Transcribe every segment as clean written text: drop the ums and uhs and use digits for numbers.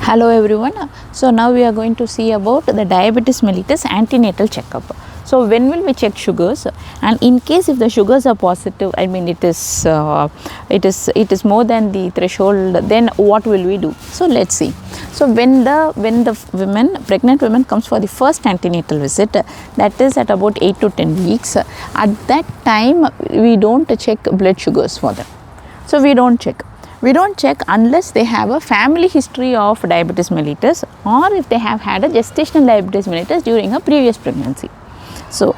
Hello everyone. So now we are going to see about the diabetes mellitus antenatal checkup. So when will we check sugars, and in case if the sugars are positive, I mean it is more than the threshold, then what will we do? So let's see. So when the pregnant women comes for the first antenatal visit, that is at about 8 to 10 weeks, at that time we don't check blood sugars for them. So we don't check unless they have a family history of diabetes mellitus, or if they have had a gestational diabetes mellitus during a previous pregnancy. So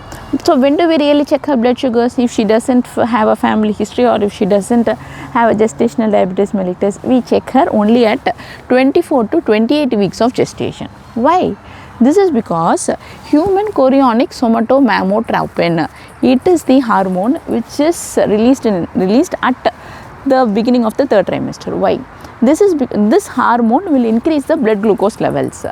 when do we really check her blood sugars? If she doesn't have a family history, or if she doesn't have a gestational diabetes mellitus, we check her only at 24 to 28 weeks of gestation. Why? This is because human chorionic somatomammotropion, it is the hormone which is released at the beginning of the third trimester. Why? This hormone will increase the blood glucose levels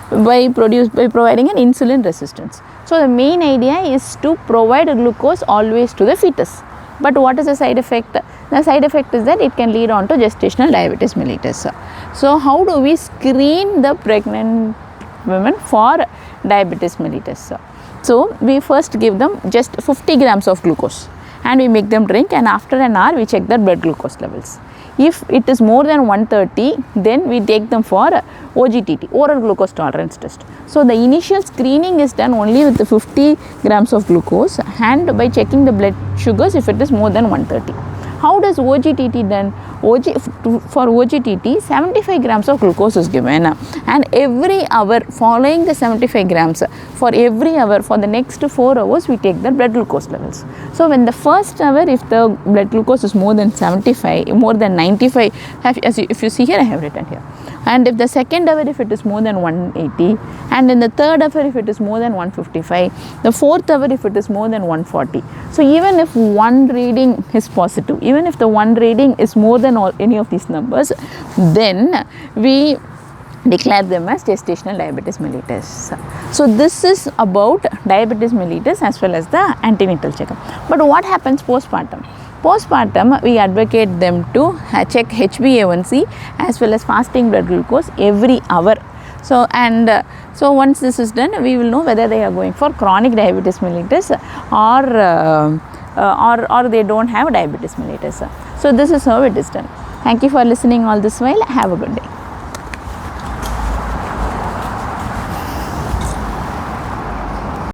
by providing an insulin resistance. So the main idea is to provide glucose always to the fetus. But what is the side effect? The side effect is that it can lead on to gestational diabetes mellitus. So how do we screen the pregnant women for diabetes mellitus? So we first give them just 50 grams of glucose, and we make them drink, and after an hour we check their blood glucose levels. If it is more than 130, then we take them for OGTT, oral glucose tolerance test. So the initial screening is done only with the 50 grams of glucose, and by checking the blood sugars if it is more than 130. How does OGTT done? For OGTT, 75 grams of glucose is given, and every hour following the 75 grams, for every hour for the next 4 hours we take the blood glucose levels. So when the first hour, if the blood glucose is more than 75, more than 95, if you see here, I have written here, and if the second hour if it is more than 180, and in the third hour if it is more than 155, the fourth hour if it is more than 140. So even if one reading is positive, even if the one reading is more than any of these numbers, then we declare them as gestational diabetes mellitus. So this is about diabetes mellitus as well as the antenatal checkup. But what happens postpartum? Postpartum, we advocate them to check HbA1c as well as fasting blood glucose every hour. So once this is done, we will know whether they are going for chronic diabetes mellitus or they don't have diabetes mellitus. So this is how it is done. Thank you for listening all this while. Have a good day.